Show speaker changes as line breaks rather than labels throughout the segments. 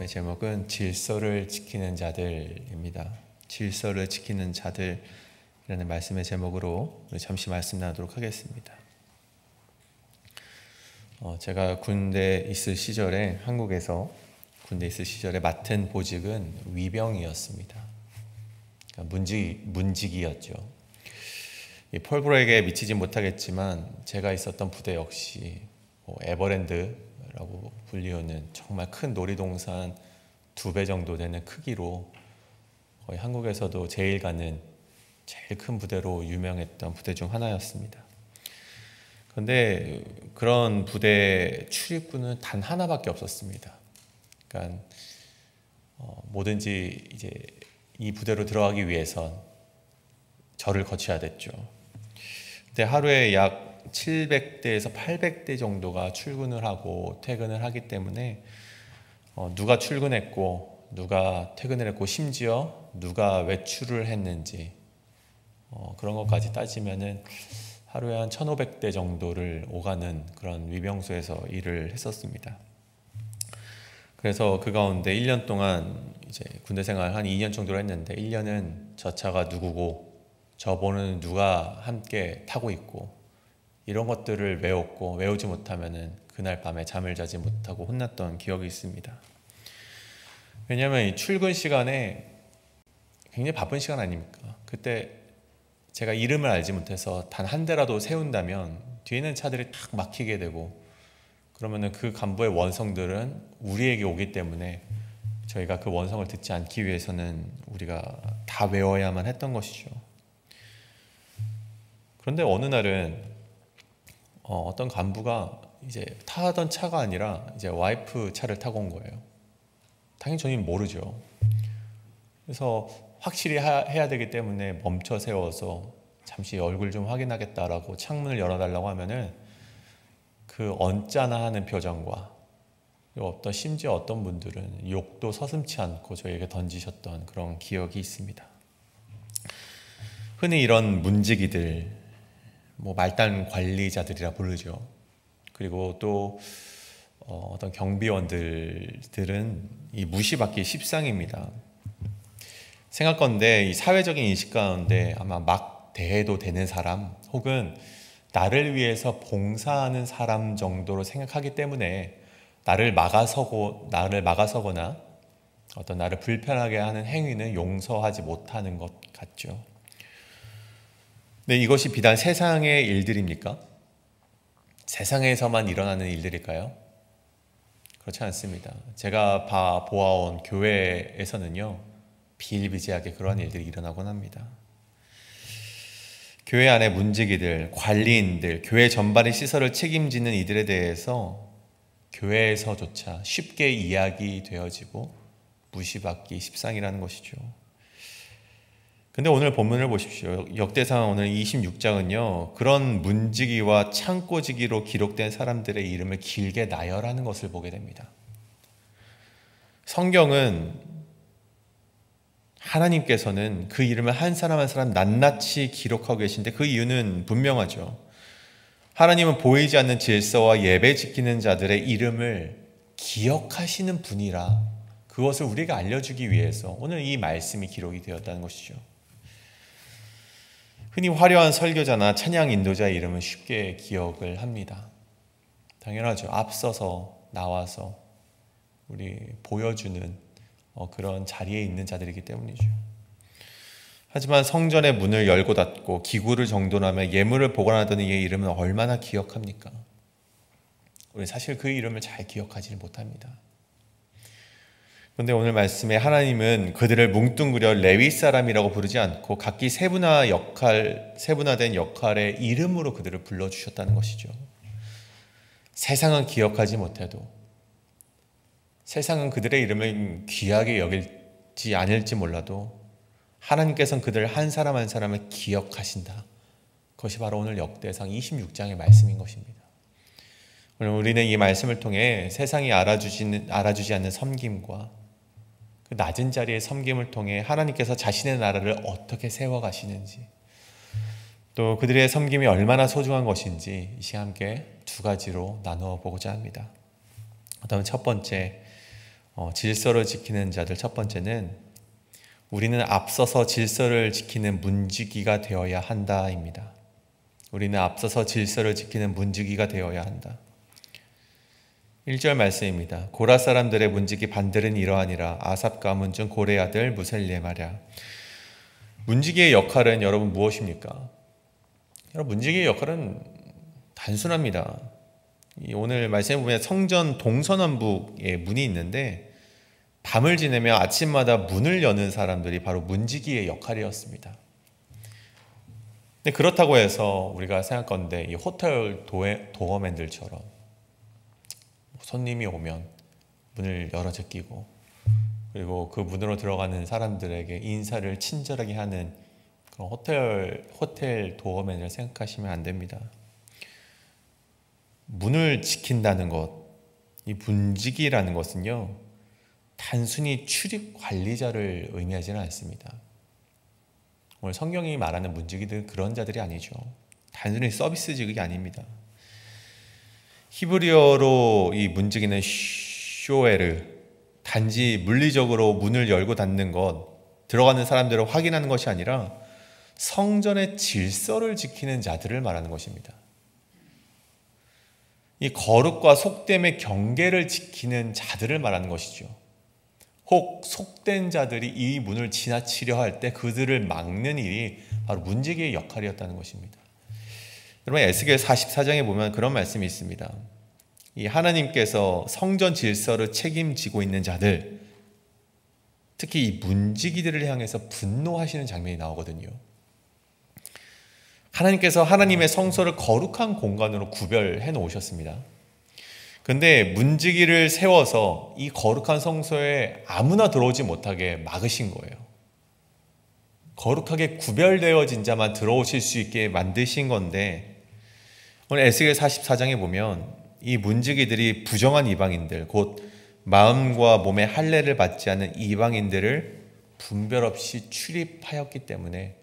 제목은 질서를 지키는 자들입니다. 질서를 지키는 자들이라는 말씀의 제목으로 잠시 말씀 나누도록 하겠습니다. 제가 군대 있을 시절에 한국에서 군대 있을 시절에 맡은 보직은 위병이었습니다. 그러니까 문직이었죠. 폴브로에게 미치지 못하겠지만 제가 있었던 부대 역시 에버랜드라고 불리우는 정말 큰 놀이동산 2배 정도 되는 크기로 거의 한국에서도 제일 큰 부대로 유명했던 부대 중 하나였습니다. 그런데 그런 부대 출입구는 단 하나밖에 없었습니다. 그러니까 뭐든지 이제 이 부대로 들어가기 위해선 저를 거쳐야 됐죠. 그때 하루에 약 700대에서 800대 정도가 출근을 하고 퇴근을 하기 때문에 누가 출근했고 누가 퇴근을 했고 심지어 누가 외출을 했는지 그런 것까지 따지면은 하루에 한 1500대 정도를 오가는 그런 위병소에서 일을 했었습니다. 그래서 그 가운데 1년 동안 이제 군대 생활 한 2년 정도를 했는데 1년은 저 차가 누구고 저 번호는 누가 함께 타고 있고 이런 것들을 외웠고 외우지 못하면은 그날 밤에 잠을 자지 못하고 혼났던 기억이 있습니다. 왜냐하면 이 출근 시간에 굉장히 바쁜 시간 아닙니까? 그때 제가 이름을 알지 못해서 단 한 대라도 세운다면 뒤에 있는 차들이 탁 막히게 되고 그러면은 그 간부의 원성들은 우리에게 오기 때문에 저희가 그 원성을 듣지 않기 위해서는 우리가 다 외워야만 했던 것이죠. 그런데 어느 날은 어떤 간부가 이제 타던 차가 아니라 이제 와이프 차를 타고 온 거예요. 당연히 저는 모르죠. 그래서 확실히 해야 되기 때문에 멈춰 세워서 잠시 얼굴 좀 확인하겠다라고 창문을 열어달라고 하면은 그 언짢아 하는 표정과 심지어 어떤 분들은 욕도 서슴지 않고 저에게 던지셨던 그런 기억이 있습니다. 흔히 이런 문지기들, 말단 관리자들이라 부르죠. 그리고 또 어떤 경비원들은 이 무시받기 십상입니다. 생각건대 이 사회적인 인식 가운데 아마 막 대해도 되는 사람 혹은 나를 위해서 봉사하는 사람 정도로 생각하기 때문에 나를 막아서거나 어떤 나를 불편하게 하는 행위는 용서하지 못하는 것 같죠. 근데 이것이 비단 세상의 일들입니까? 세상에서만 일어나는 일들일까요? 그렇지 않습니다. 제가 보아온 교회에서는요, 비일비재하게 그러한 일들이 일어나곤 합니다. 교회 안에 문지기들, 관리인들, 교회 전반의 시설을 책임지는 이들에 대해서 교회에서조차 쉽게 이야기되어지고 무시받기 십상이라는 것이죠. 근데 오늘 본문을 보십시오. 역대상 오늘 26장은요. 그런 문지기와 창고지기로 기록된 사람들의 이름을 길게 나열하는 것을 보게 됩니다. 성경은 하나님께서는 그 이름을 한 사람 한 사람 낱낱이 기록하고 계신데 그 이유는 분명하죠. 하나님은 보이지 않는 질서와 예배 지키는 자들의 이름을 기억하시는 분이라 그것을 우리가 알려주기 위해서 오늘 이 말씀이 기록이 되었다는 것이죠. 흔히 화려한 설교자나 찬양 인도자의 이름은 쉽게 기억을 합니다. 당연하죠. 앞서서 나와서 우리 보여주는 그런 자리에 있는 자들이기 때문이죠. 하지만 성전의 문을 열고 닫고 기구를 정돈하며 예물을 보관하던 이의 이름은 얼마나 기억합니까? 우리 사실 그 이름을 잘 기억하지 못합니다. 그런데 오늘 말씀에 하나님은 그들을 뭉뚱그려 레위 사람이라고 부르지 않고 각기 세분화된 역할의 이름으로 그들을 불러주셨다는 것이죠. 세상은 기억하지 못해도 세상은 그들의 이름을 귀하게 여길지 않을지 몰라도 하나님께서는 그들 한 사람 한 사람을 기억하신다. 그것이 바로 오늘 역대상 26장의 말씀인 것입니다. 오늘 우리는 이 말씀을 통해 세상이 알아주지 않는 섬김과 그 낮은 자리의 섬김을 통해 하나님께서 자신의 나라를 어떻게 세워가시는지 또 그들의 섬김이 얼마나 소중한 것인지 이 시간 함께 두 가지로 나누어 보고자 합니다. 그다음 첫 번째, 질서를 지키는 자들 첫 번째는 우리는 앞서서 질서를 지키는 문지기가 되어야 한다입니다. 우리는 앞서서 질서를 지키는 문지기가 되어야 한다. 1절 말씀입니다. 고라 사람들의 문지기 반들은 이러하니라. 아삽 가문 중 고레 아들 무셀레마랴. 문지기의 역할은 여러분 무엇입니까? 여러분, 문지기의 역할은 단순합니다. 오늘 말씀에 보면 성전 동서남북에 문이 있는데 밤을 지내며 아침마다 문을 여는 사람들이 바로 문지기의 역할이었습니다. 근데 그렇다고 해서 우리가 생각건데 이 호텔 도어맨들처럼 손님이 오면 문을 열어 제끼고 그리고 그 문으로 들어가는 사람들에게 인사를 친절하게 하는 그런 호텔 도어맨을 생각하시면 안 됩니다. 문을 지킨다는 것, 이 문지기라는 것은요, 단순히 출입 관리자를 의미하지는 않습니다. 오늘 성경이 말하는 문지기들은 그런 자들이 아니죠. 단순히 서비스직이 아닙니다. 히브리어로 이 문지기는 쇼에르, 단지 물리적으로 문을 열고 닫는 것, 들어가는 사람들을 확인하는 것이 아니라 성전의 질서를 지키는 자들을 말하는 것입니다. 이 거룩과 속됨의 경계를 지키는 자들을 말하는 것이죠. 혹 속된 자들이 이 문을 지나치려 할 때 그들을 막는 일이 바로 문지기의 역할이었다는 것입니다. 여러분, 에스겔 44장에 보면 그런 말씀이 있습니다. 이 하나님께서 성전 질서를 책임지고 있는 자들, 특히 이 문지기들을 향해서 분노하시는 장면이 나오거든요. 하나님께서 하나님의 성소를 거룩한 공간으로 구별해 놓으셨습니다. 근데 문지기를 세워서 이 거룩한 성소에 아무나 들어오지 못하게 막으신 거예요. 거룩하게 구별되어진 자만 들어오실 수 있게 만드신 건데, 오늘 에스겔 44장에 보면 이 문지기들이 부정한 이방인들, 곧 마음과 몸의 할례를 받지 않은 이방인들을 분별 없이 출입하였기 때문에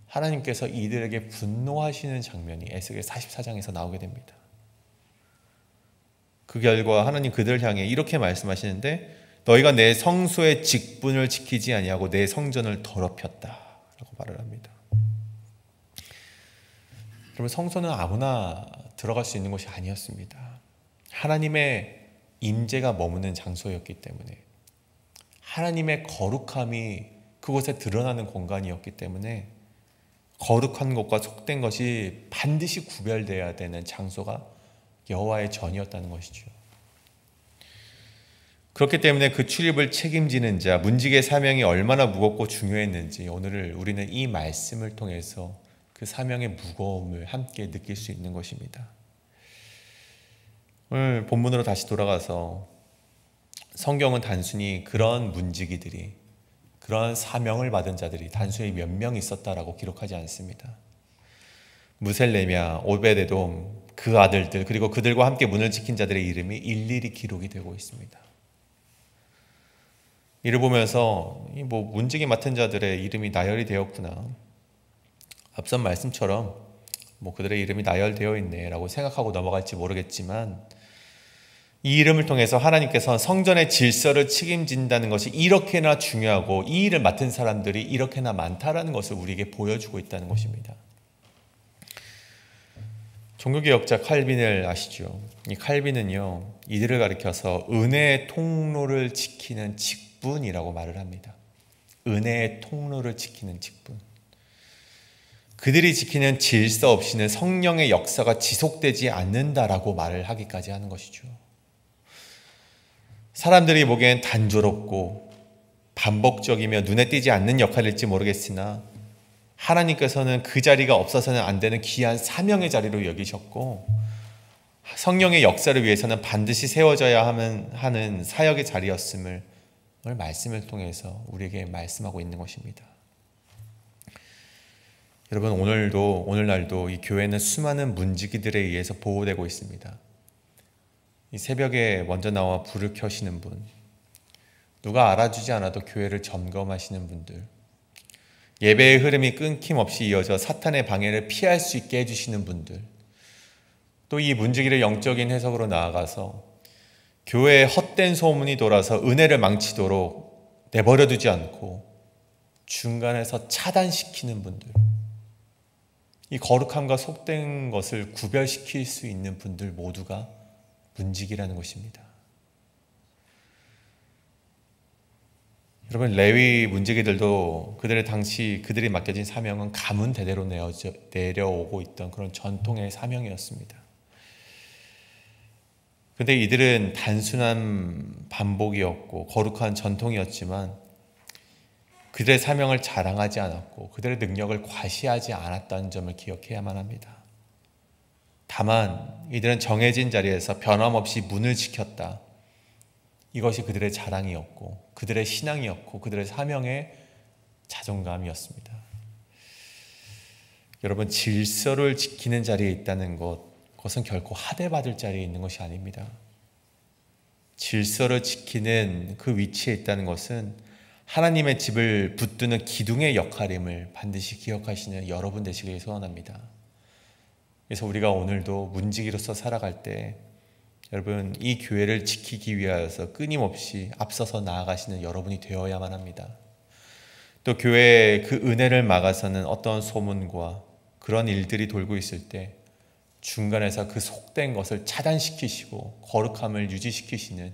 하나님께서 이들에게 분노하시는 장면이 에스겔 44장에서 나오게 됩니다. 그 결과 하나님 그들을 향해 이렇게 말씀하시는데, 너희가 내 성소의 직분을 지키지 아니하고 내 성전을 더럽혔다 라고 말을 합니다. 그러면 성소는 아무나 들어갈 수 있는 곳이 아니었습니다. 하나님의 임재가 머무는 장소였기 때문에, 하나님의 거룩함이 그곳에 드러나는 공간이었기 때문에 거룩한 것과 속된 것이 반드시 구별되어야 되는 장소가 여호와의 전이었다는 것이죠. 그렇기 때문에 그 출입을 책임지는 자, 문지기의 사명이 얼마나 무겁고 중요했는지 오늘 우리는 이 말씀을 통해서 그 사명의 무거움을 함께 느낄 수 있는 것입니다. 오늘 본문으로 다시 돌아가서 성경은 단순히 그런 문지기들이, 그런 사명을 받은 자들이 단순히 몇 명 있었다라고 기록하지 않습니다. 무셀레미야, 오베데돔, 그 아들들, 그리고 그들과 함께 문을 지킨 자들의 이름이 일일이 기록이 되고 있습니다. 이를 보면서 문지기 맡은 자들의 이름이 나열이 되었구나, 앞선 말씀처럼 그들의 이름이 나열되어 있네 라고 생각하고 넘어갈지 모르겠지만, 이 이름을 통해서 하나님께서 성전의 질서를 책임진다는 것이 이렇게나 중요하고 이 일을 맡은 사람들이 이렇게나 많다라는 것을 우리에게 보여주고 있다는 것입니다. 종교개혁자 칼빈을 아시죠? 이 칼빈은요, 이들을 가리켜서 은혜의 통로를 지키는 직분이라고 말을 합니다. 은혜의 통로를 지키는 직분. 그들이 지키는 질서 없이는 성령의 역사가 지속되지 않는다라고 말을 하기까지 하는 것이죠. 사람들이 보기엔 단조롭고 반복적이며 눈에 띄지 않는 역할일지 모르겠으나 하나님께서는 그 자리가 없어서는 안 되는 귀한 사명의 자리로 여기셨고, 성령의 역사를 위해서는 반드시 세워져야 하는 사역의 자리였음을 오늘 말씀을 통해서 우리에게 말씀하고 있는 것입니다. 여러분, 오늘날도 이 교회는 수많은 문지기들에 의해서 보호되고 있습니다. 이 새벽에 먼저 나와 불을 켜시는 분, 누가 알아주지 않아도 교회를 점검하시는 분들, 예배의 흐름이 끊김없이 이어져 사탄의 방해를 피할 수 있게 해주시는 분들, 또 이 문지기를 영적인 해석으로 나아가서 교회에 헛된 소문이 돌아서 은혜를 망치도록 내버려 두지 않고 중간에서 차단시키는 분들, 이 거룩함과 속된 것을 구별시킬 수 있는 분들 모두가 문지기라는 것입니다. 여러분, 레위 문지기들도 그들이 맡겨진 사명은 가문 대대로 내려오고 있던 그런 전통의 사명이었습니다. 근데 이들은 단순한 반복이었고 거룩한 전통이었지만 그들의 사명을 자랑하지 않았고 그들의 능력을 과시하지 않았다는 점을 기억해야만 합니다. 다만 이들은 정해진 자리에서 변함없이 문을 지켰다. 이것이 그들의 자랑이었고 그들의 신앙이었고 그들의 사명의 자존감이었습니다. 여러분, 질서를 지키는 자리에 있다는 그것은 결코 하대받을 자리에 있는 것이 아닙니다. 질서를 지키는 그 위치에 있다는 것은 하나님의 집을 붙드는 기둥의 역할임을 반드시 기억하시는 여러분 되시길 소원합니다. 그래서 우리가 오늘도 문지기로서 살아갈 때 여러분, 이 교회를 지키기 위하여서 끊임없이 앞서서 나아가시는 여러분이 되어야만 합니다. 또 교회의 그 은혜를 막아서는 어떤 소문과 그런 일들이 돌고 있을 때 중간에서 그 속된 것을 차단시키시고 거룩함을 유지시키시는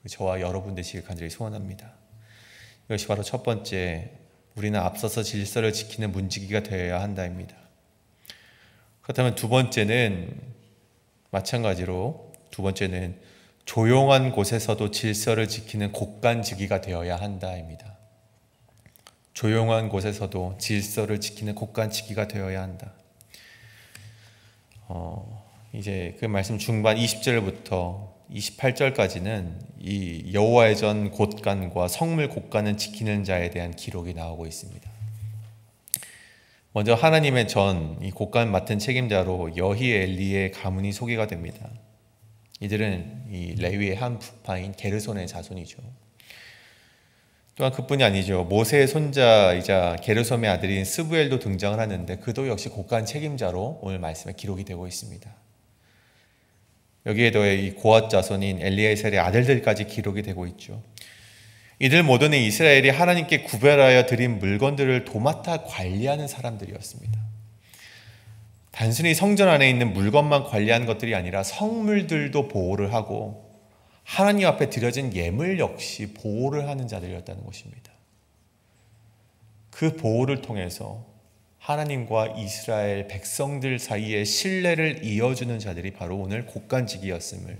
저와 여러분 되시길 간절히 소원합니다. 이것이 바로 첫 번째, 우리는 앞서서 질서를 지키는 문지기가 되어야 한다입니다. 그렇다면 두 번째는 마찬가지로 조용한 곳에서도 질서를 지키는 곳간지기가 되어야 한다입니다. 조용한 곳에서도 질서를 지키는 곳간지기가 되어야 한다. 이제 그 말씀 중반 20절부터 28절까지는 이 여호와의 전 곳간과 성물 곳간은 지키는 자에 대한 기록이 나오고 있습니다. 먼저 하나님의 전 이 곳간 맡은 책임자로 여히엘리의 가문이 소개가 됩니다. 이들은 이 레위의 한 부파인 게르손의 자손이죠. 또한 그뿐이 아니죠. 모세의 손자이자 게르솜의 아들인 스부엘도 등장을 하는데 그도 역시 곳간 책임자로 오늘 말씀에 기록이 되고 있습니다. 여기에 더해 이 고앗 자손인 엘리에셀의 아들들까지 기록이 되고 있죠. 이들 모두는 이스라엘이 하나님께 구별하여 드린 물건들을 도맡아 관리하는 사람들이었습니다. 단순히 성전 안에 있는 물건만 관리하는 것들이 아니라 성물들도 보호를 하고 하나님 앞에 드려진 예물 역시 보호를 하는 자들이었다는 것입니다. 그 보호를 통해서 하나님과 이스라엘 백성들 사이의 신뢰를 이어주는 자들이 바로 오늘 곳간지기였음을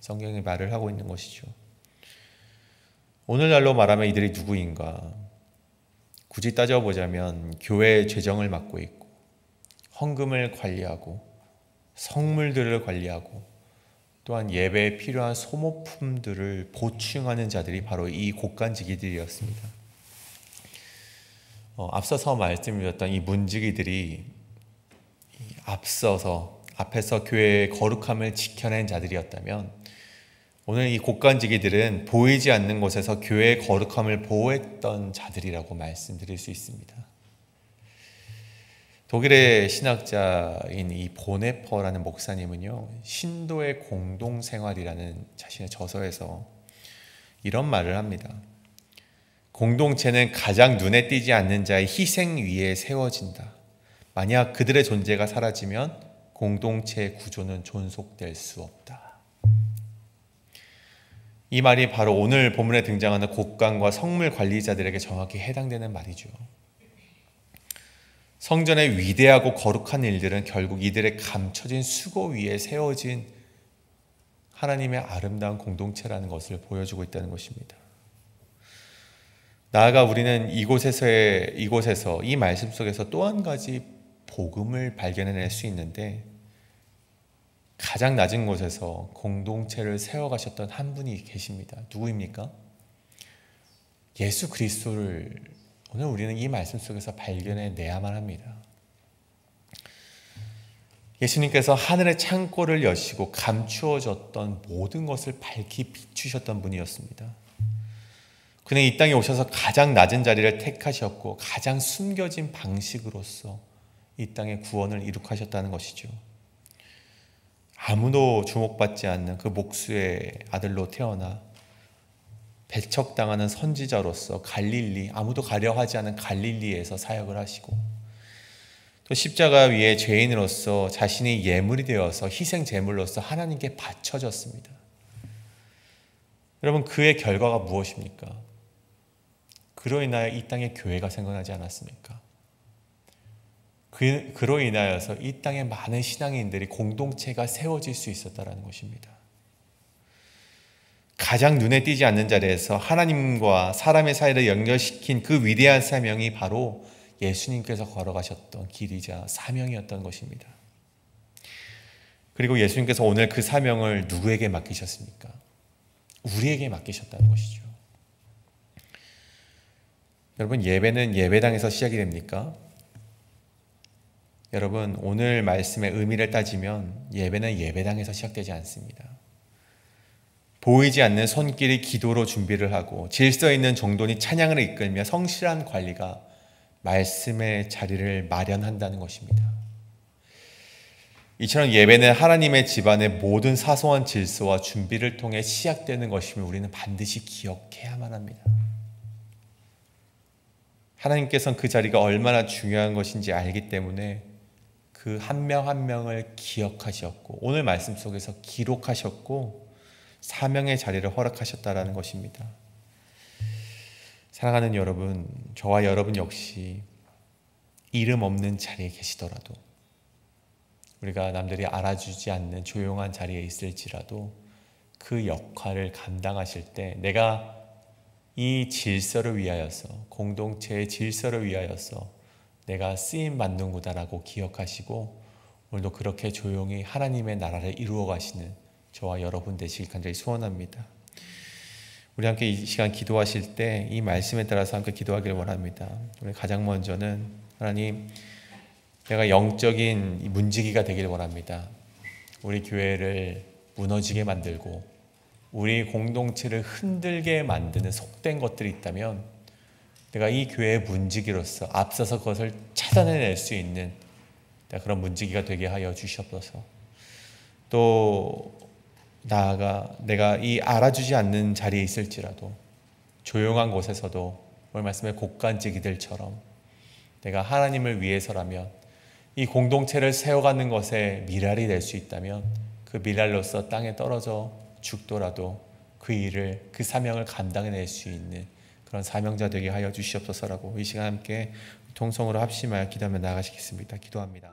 성경이 말을 하고 있는 것이죠. 오늘날로 말하면 이들이 누구인가? 굳이 따져보자면 교회의 재정을 맡고 있고 헌금을 관리하고 성물들을 관리하고 또한 예배에 필요한 소모품들을 보충하는 자들이 바로 이 곳간지기들이었습니다. 앞서서 말씀드렸던 이 문지기들이 앞에서 교회의 거룩함을 지켜낸 자들이었다면 오늘 이 곳간지기들은 보이지 않는 곳에서 교회의 거룩함을 보호했던 자들이라고 말씀드릴 수 있습니다. 독일의 신학자인 이 보네퍼라는 목사님은요, 신도의 공동생활이라는 자신의 저서에서 이런 말을 합니다. 공동체는 가장 눈에 띄지 않는 자의 희생 위에 세워진다. 만약 그들의 존재가 사라지면 공동체의 구조는 존속될 수 없다. 이 말이 바로 오늘 본문에 등장하는 곳간과 성물 관리자들에게 정확히 해당되는 말이죠. 성전의 위대하고 거룩한 일들은 결국 이들의 감춰진 수고 위에 세워진 하나님의 아름다운 공동체라는 것을 보여주고 있다는 것입니다. 나아가 우리는 이곳에서 이 말씀 속에서 또 한 가지 복음을 발견해낼 수 있는데 가장 낮은 곳에서 공동체를 세워가셨던 한 분이 계십니다. 누구입니까? 예수 그리스도를 오늘 우리는 이 말씀 속에서 발견해내야만 합니다. 예수님께서 하늘의 창고를 여시고 감추어졌던 모든 것을 밝히 비추셨던 분이었습니다. 그는 이 땅에 오셔서 가장 낮은 자리를 택하셨고 가장 숨겨진 방식으로서 이 땅의 구원을 이룩하셨다는 것이죠. 아무도 주목받지 않는 그 목수의 아들로 태어나 배척당하는 선지자로서 갈릴리, 아무도 가려하지 않은 갈릴리에서 사역을 하시고, 또 십자가 위에 죄인으로서 자신이 예물이 되어서 희생 제물로서 하나님께 바쳐졌습니다. 여러분, 그의 결과가 무엇입니까? 그로 인하여 이 땅에 교회가 생겨나지 않았습니까? 그로 인하여서 이 땅에 많은 신앙인들이 공동체가 세워질 수 있었다는 것입니다. 가장 눈에 띄지 않는 자리에서 하나님과 사람의 사이를 연결시킨 그 위대한 사명이 바로 예수님께서 걸어가셨던 길이자 사명이었던 것입니다. 그리고 예수님께서 오늘 그 사명을 누구에게 맡기셨습니까? 우리에게 맡기셨다는 것이죠. 여러분, 예배는 예배당에서 시작이 됩니까? 여러분, 오늘 말씀의 의미를 따지면 예배는 예배당에서 시작되지 않습니다. 보이지 않는 손길이 기도로 준비를 하고 질서 있는 정돈이 찬양을 이끌며 성실한 관리가 말씀의 자리를 마련한다는 것입니다. 이처럼 예배는 하나님의 집안의 모든 사소한 질서와 준비를 통해 시작되는 것임을 우리는 반드시 기억해야만 합니다. 하나님께서는 그 자리가 얼마나 중요한 것인지 알기 때문에 그 한 명 한 명을 기억하셨고 오늘 말씀 속에서 기록하셨고 사명의 자리를 허락하셨다라는 것입니다. 사랑하는 여러분, 저와 여러분 역시 이름 없는 자리에 계시더라도, 우리가 남들이 알아주지 않는 조용한 자리에 있을지라도 그 역할을 감당하실 때 내가 이 질서를 위하여서, 공동체의 질서를 위하여서 내가 쓰임받는구나라고 기억하시고 오늘도 그렇게 조용히 하나님의 나라를 이루어 가시는 저와 여러분 되시길 간절히 소원합니다. 우리 함께 이 시간 기도하실 때 이 말씀에 따라서 함께 기도하기를 원합니다. 우리 가장 먼저는 하나님, 내가 영적인 문지기가 되기를 원합니다. 우리 교회를 무너지게 만들고 우리 공동체를 흔들게 만드는 속된 것들이 있다면 내가 이 교회의 문지기로서 앞서서 그것을 찾아내낼 수 있는 그런 문지기가 되게 하여 주시옵소서. 또 나아가 내가 이 알아주지 않는 자리에 있을지라도 조용한 곳에서도 오늘 말씀의 곡간지기들처럼 내가 하나님을 위해서라면 이 공동체를 세워가는 것에 미랄이 될 수 있다면 그 미랄로서 땅에 떨어져 죽더라도 그 일을, 그 사명을 감당해낼 수 있는 그런 사명자 되게 하여 주시옵소서라고 이 시간 함께 통성으로 합심하여 기도하며 나아가시겠습니다. 기도합니다.